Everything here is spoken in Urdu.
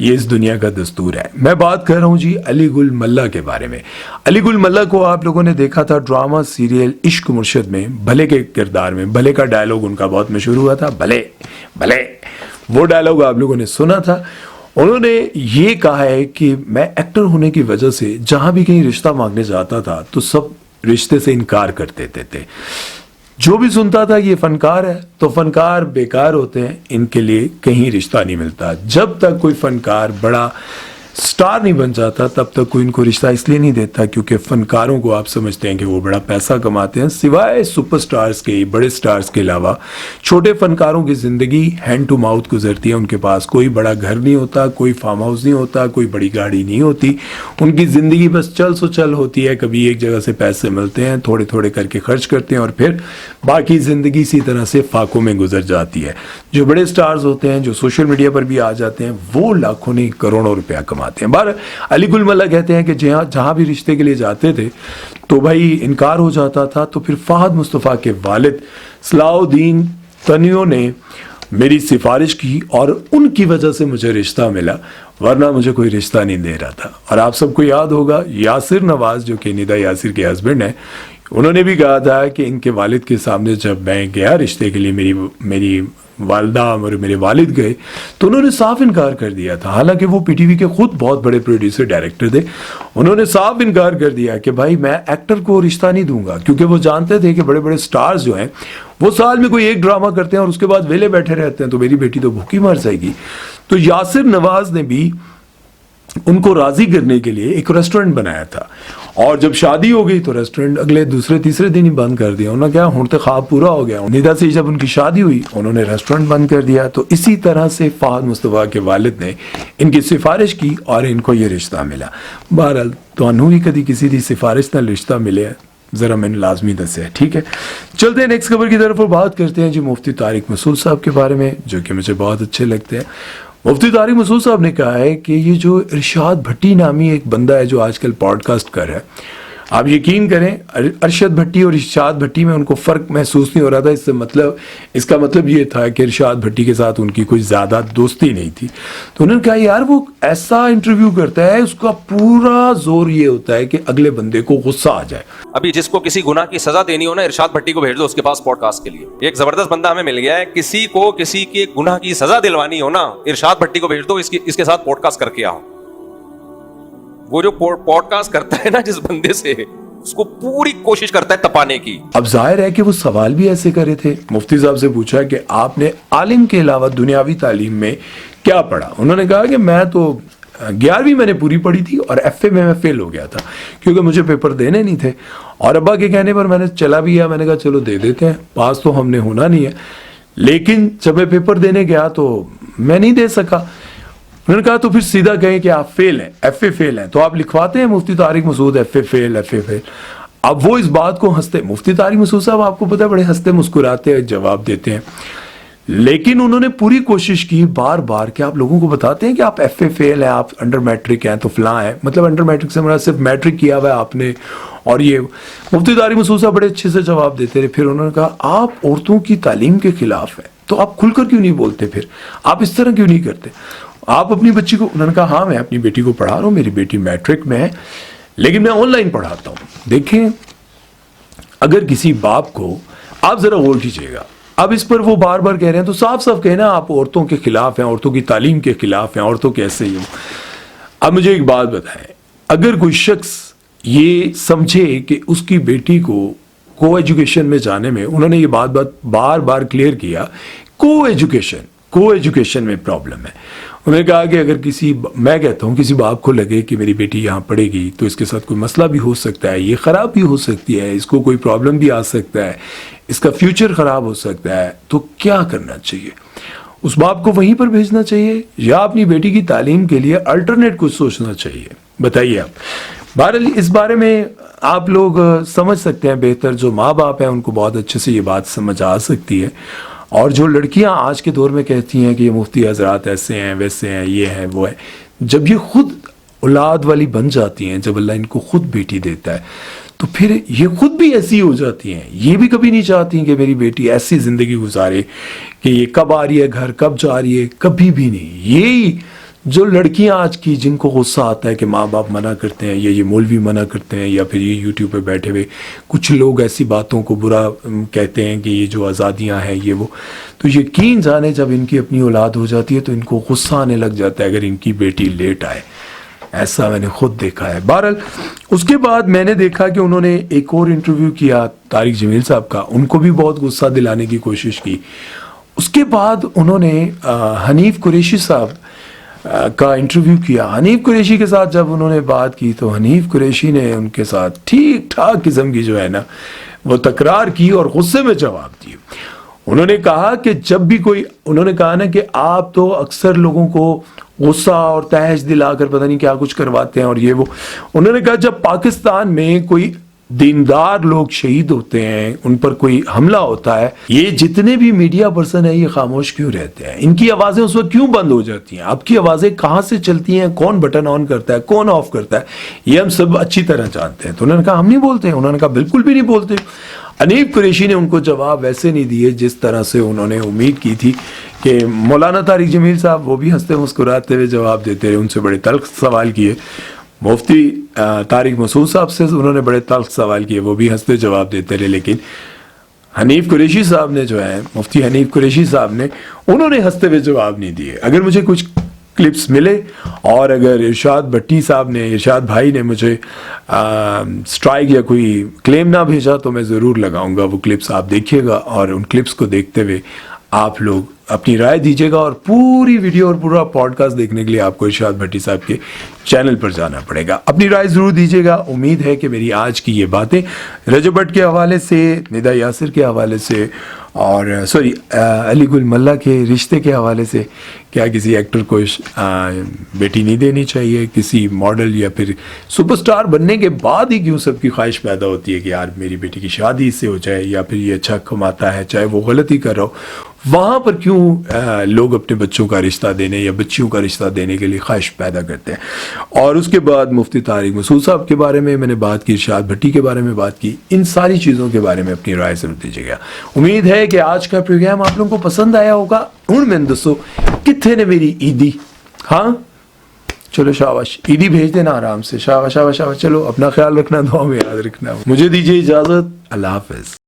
یہ اس دنیا کا دستور ہے. میں بات کر رہا ہوں جی علی گل ملا کے بارے میں. علی گل ملا کو آپ لوگوں نے دیکھا تھا ڈرامہ سیریل عشق مرشد میں بھلے کے کردار میں. بھلے کا ڈائلاگ ان کا بہت مشہور ہوا تھا, بھلے بھلے, وہ ڈائلاگ آپ لوگوں نے سنا تھا. انہوں نے یہ کہا ہے کہ میں ایکٹر ہونے کی وجہ سے جہاں بھی کہیں رشتہ مانگنے جاتا تھا تو سب رشتے سے انکار کر دیتے تھے. جو بھی سنتا تھا یہ فنکار ہے تو فنکار بیکار ہوتے ہیں, ان کے لیے کہیں رشتہ نہیں ملتا. جب تک کوئی فنکار بڑا سٹار نہیں بن جاتا تب تک کوئی ان کو رشتہ اس لیے نہیں دیتا کیونکہ فنکاروں کو آپ سمجھتے ہیں کہ وہ بڑا پیسہ کماتے ہیں. سوائے سپر سٹارز کے, بڑے سٹارز کے علاوہ چھوٹے فنکاروں کی زندگی ہینڈ ٹو ماؤتھ گزرتی ہے. ان کے پاس کوئی بڑا گھر نہیں ہوتا, کوئی فارم ہاؤس نہیں ہوتا, کوئی بڑی گاڑی نہیں ہوتی. ان کی زندگی بس چل سو چل ہوتی ہے. کبھی ایک جگہ سے پیسے ملتے ہیں, تھوڑے تھوڑے کر کے خرچ کرتے ہیں اور پھر باقی زندگی اسی طرح سے فاقوں میں گزر جاتی ہے. جو بڑے سٹارز ہوتے ہیں, جو سوشل میڈیا پر بھی آ جاتے ہیں, وہ لاکھوں نہیں کروڑوں روپیہ کماتے ہیں. بار علی گل ملا کہتے ہیں کہ جہاں بھی رشتے کے لیے جاتے تھے تو بھائی انکار ہو جاتا تھا. تو پھر فہد مصطفیٰ کے والد صلاح الدین تنیو نے میری سفارش کی اور ان کی وجہ سے مجھے رشتہ ملا, ورنہ مجھے کوئی رشتہ نہیں دے رہا تھا. اور آپ سب کو یاد ہوگا یاسر نواز جو کہ ندا یاسر کے ہسبینڈ ہیں, انہوں نے بھی کہا تھا کہ ان کے والد کے سامنے جب میں گیا رشتے کے لیے, میری والدہ اور میرے والد گئے تو انہوں نے صاف انکار کر دیا تھا. حالانکہ وہ پی ٹی وی کے خود بہت بڑے پروڈیوسر ڈائریکٹر تھے. انہوں نے صاف انکار کر دیا کہ بھائی میں ایکٹر کو رشتہ نہیں دوں گا, کیونکہ وہ جانتے تھے کہ بڑے بڑے سٹارز جو ہیں وہ سال میں کوئی ایک ڈرامہ کرتے ہیں اور اس کے بعد ویلے بیٹھے رہتے ہیں, تو میری بیٹی تو بھوکی مر جائے گی. تو یاسر نواز نے بھی ان کو راضی کرنے کے لیے ایک ریسٹورنٹ بنایا تھا, اور جب شادی ہو گئی تو ریسٹورنٹ اگلے دوسرے تیسرے دن ہی بند کر دیا. انہوں نے کیا ہوں تو خواب پورا ہو گیا. ندا سے جب ان کی شادی ہوئی انہوں نے ریسٹورنٹ بند کر دیا. تو اسی طرح سے فہد مصطفیٰ کے والد نے ان کی سفارش کی اور ان کو یہ رشتہ ملا. بہرحال تو بھی کبھی کسی کی سفارش نہ رشتہ ملے, ذرا میں نے لازمی دسے. ٹھیک ہے, چلتے ہیں نیکسٹ خبر کی طرف اور بات کرتے ہیں جی مفتی طارق مسعود صاحب کے بارے میں, جو کہ مجھے بہت اچھے لگتے ہیں. مفتی طارق مسعود صاحب نے کہا ہے کہ یہ جو ارشاد بھٹی نامی ایک بندہ ہے جو آج کل پوڈ کاسٹ کر رہا ہے, آپ یقین کریں ارشد بھٹی اور ارشاد بھٹی میں ان کو فرق محسوس نہیں ہو رہا تھا. اس کا مطلب یہ تھا کہ ارشاد بھٹی کے ساتھ ان کی کوئی زیادہ دوستی نہیں تھی. تو انہوں نے کہا یار وہ ایسا انٹرویو کرتا ہے, اس کا پورا زور یہ ہوتا ہے کہ اگلے بندے کو غصہ آ جائے. ابھی جس کو کسی گناہ کی سزا دینی ہو نا, ارشاد بھٹی کو بھیج دو اس کے پاس پوڈ کاسٹ کے لیے. ایک زبردست بندہ ہمیں مل گیا ہے, کسی کو کسی کے گناہ کی سزا دلوانی ہو نا, ارشاد بھٹی کو بھیج دو, اس کے ساتھ پوڈ کاسٹ کر کے آؤ. وہ جو پوڈ کاسٹ کرتا ہے نا جس بندے سے, اس کو پوری کوشش کرتا ہے تپانے کی. اب ظاہر ہے کہ وہ سوال بھی ایسے کرے تھے. مفتی صاحب سے پوچھا کہ آپ نے عالم کے علاوہ دنیاوی تعلیم میں کیا پڑھا. انہوں نے کہا کہ میں تو 11ویں میں نے پوری پڑھی تھی اور ایف اے میں فیل ہو گیا تھا کیونکہ مجھے پیپر دینے نہیں تھے, اور ابا کے کہنے پر میں نے چلا بھی گیا. میں نے کہا چلو دے دیتے ہیں, پاس تو ہم نے ہونا نہیں ہے. لیکن جب میں پیپر دینے گیا تو میں نہیں دے سکا. انہوں نے کہا تو پھر سیدھا کہیں کہ آپ فیل ہیں, ایف اے فیل ہیں, تو آپ لکھواتے ہیں Mufti Tariq Masood F A fail, F A fail. اب وہ اس بات کو ہنستے, مفتی طارق مسعود صاحب آپ کو پتہ ہے بڑے ہنستے مسکراتے جواب دیتے ہیں, لیکن انہوں نے پوری کوشش کی بار بار کہ آپ لوگوں کو بتاتے ہیں کہ آپ ایف اے فیل ہیں, آپ انڈر میٹرک ہیں تو فلاں ہیں. مطلب انڈر میٹرک سے مراد صرف میٹرک کیا ہوا ہے آپ نے. اور یہ مفتی طارق مسعود صاحب بڑے اچھے سے جواب دیتے رہے. پھر انہوں نے کہا آپ عورتوں کی تعلیم کے خلاف ہیں تو آپ کھل کر کیوں نہیں بولتے, پھر آپ اس طرح کیوں نہیں کرتے, آپ اپنی بچی کو. انہوں نے کہا ہاں میں اپنی بیٹی کو پڑھا رہا ہوں, میری بیٹی میٹرک میں ہے, لیکن میں آن لائن پڑھاتا ہوں. دیکھیں اگر کسی باپ کو, آپ ذرا غور کیجیے گا, اب اس پر وہ بار بار کہہ رہے ہیں تو صاف صاف کہنا آپ عورتوں کے خلاف ہیں, عورتوں کی تعلیم کے خلاف ہیں, عورتوں کے ایسے ہی ہوں. اب مجھے ایک بات بتائیں, اگر کوئی شخص یہ سمجھے کہ اس کی بیٹی کو ایجوکیشن میں جانے میں, انہوں نے یہ بات بار بار کلیئر کیا, کو ایجوکیشن میں پرابلم ہے. انہوں نے کہا کہ اگر میں کہتا ہوں کسی باپ کو لگے کہ میری بیٹی یہاں پڑھے گی تو اس کے ساتھ کوئی مسئلہ بھی ہو سکتا ہے, یہ خراب بھی ہو سکتی ہے, اس کو کوئی پرابلم بھی آ سکتا ہے, اس کا فیوچر خراب ہو سکتا ہے, تو کیا کرنا چاہیے؟ اس باپ کو وہیں پر بھیجنا چاہیے یا اپنی بیٹی کی تعلیم کے لیے الٹرنیٹ کچھ سوچنا چاہیے؟ بتائیے آپ. بہرحال اس بارے میں آپ لوگ سمجھ سکتے ہیں بہتر, جو ماں باپ ہیں ان کو بہت اچھے سے یہ بات سمجھ آ سکتی ہے. اور جو لڑکیاں آج کے دور میں کہتی ہیں کہ یہ مفتی حضرات ایسے ہیں ویسے ہیں, یہ ہیں وہ ہے, جب یہ خود اولاد والی بن جاتی ہیں, جب اللہ ان کو خود بیٹی دیتا ہے تو پھر یہ خود بھی ایسی ہو جاتی ہیں. یہ بھی کبھی نہیں چاہتی کہ میری بیٹی ایسی زندگی گزارے کہ یہ کب آ رہی ہے گھر, کب جا رہی ہے, کبھی بھی نہیں. یہی جو لڑکیاں آج کی جن کو غصہ آتا ہے کہ ماں باپ منع کرتے ہیں یا یہ مولوی منع کرتے ہیں یا پھر یہ یوٹیوب پہ بیٹھے ہوئے کچھ لوگ ایسی باتوں کو برا کہتے ہیں کہ یہ جو آزادیاں ہیں یہ وہ، تو یقین جانے جب ان کی اپنی اولاد ہو جاتی ہے تو ان کو غصہ آنے لگ جاتا ہے اگر ان کی بیٹی لیٹ آئے. ایسا میں نے خود دیکھا ہے. بہرحال اس کے بعد میں نے دیکھا کہ انہوں نے ایک اور انٹرویو کیا طارق جمیل صاحب کا، ان کو بھی بہت غصہ دلانے کی کوشش کی. اس کے بعد انہوں نے حنیف قریشی صاحب کا انٹرویو کیا. حنیف قریشی کے ساتھ جب انہوں نے بات کی تو حنیف قریشی نے ان کے ساتھ ٹھیک ٹھاک قسم کی جو ہے نا وہ تکرار کی اور غصے میں جواب دیے. انہوں نے کہا کہ جب بھی انہوں نے کہا نا کہ آپ تو اکثر لوگوں کو غصہ اور تہج دلا کر پتہ نہیں کیا کچھ کرواتے ہیں اور یہ وہ. انہوں نے کہا جب پاکستان میں کوئی دیندار لوگ شہید ہوتے ہیں، ان پر کوئی حملہ ہوتا ہے، یہ جتنے بھی میڈیا پرسن ہیں یہ خاموش کیوں رہتے ہیں؟ ان کی آوازیں اس وقت کیوں بند ہو جاتی ہیں؟ آپ کی آوازیں کہاں سے چلتی ہیں؟ کون بٹن آن کرتا ہے، کون آف کرتا ہے، یہ ہم سب اچھی طرح جانتے ہیں. تو انہوں نے کہا ہم نہیں بولتے ہیں. انہوں نے کہا بالکل بھی نہیں بولتے. حنیف قریشی نے ان کو جواب ویسے نہیں دیے جس طرح سے انہوں نے امید کی تھی کہ مولانا طارق جمیل صاحب وہ بھی ہنستے مسکراتے ہوئے جواب دیتے رہے. ان سے بڑے تلخ سوال کیے. مفتی طارق مسعود صاحب سے انہوں نے بڑے تلخ سوال کیے، وہ بھی ہنستے جواب دیتے رہے. لیکن حنیف قریشی صاحب نے جو ہے، مفتی حنیف قریشی صاحب نے، انہوں نے ہنستے ہوئے جواب نہیں دیے. اگر مجھے کچھ کلپس ملے اور اگر ارشاد بھٹی صاحب نے، ارشاد بھائی نے مجھے سٹرائک یا کوئی کلیم نہ بھیجا تو میں ضرور لگاؤں گا وہ کلپس. آپ دیکھیے گا اور ان کلپس کو دیکھتے ہوئے آپ لوگ اپنی رائے دیجیے گا. اور پوری ویڈیو اور پورا پوڈ کاسٹ دیکھنے کے لیے آپ کو ارشاد بھٹی صاحب کے چینل پر جانا پڑے گا. اپنی رائے ضرور دیجیے گا. امید ہے کہ میری آج کی یہ باتیں رجب بٹ کے حوالے سے، ندا یاسر کے حوالے سے اور علی گل ملہ کے رشتے کے حوالے سے، کیا کسی ایکٹر کو بیٹی نہیں دینی چاہیے؟ کسی ماڈل یا پھر سپر سٹار بننے کے بعد ہی کیوں سب کی خواہش پیدا ہوتی ہے کہ یار میری بیٹی کی شادی اس سے ہو جائے، یا پھر یہ اچھا کماتا ہے چاہے وہ غلطی کر رہا ہو، وہاں پر کیوں لوگ اپنے بچوں کا رشتہ دینے یا بچیوں کا رشتہ دینے کے لیے خواہش پیدا کرتے ہیں. اور اس کے بعد مفتی طارق مسعود صاحب کے بارے میں نے بات کی، ارشاد بھٹی کے بارے میں بات کی. ان ساری چیزوں کے بارے میں اپنی رائے ضرور دیجیے گا. امید ہے کہ آج کا پروگرام آپ لوگوں کو پسند آیا ہوگا. ہوں میں دسو کتنے نے میری عیدی؟ ہاں چلو شاباش، عیدی بھیج دینا آرام سے. شاباش شاباش شاباش. چلو اپنا خیال رکھنا، دعا میں یاد رکھنا. مجھے دیجیے اجازت. اللہ حافظ.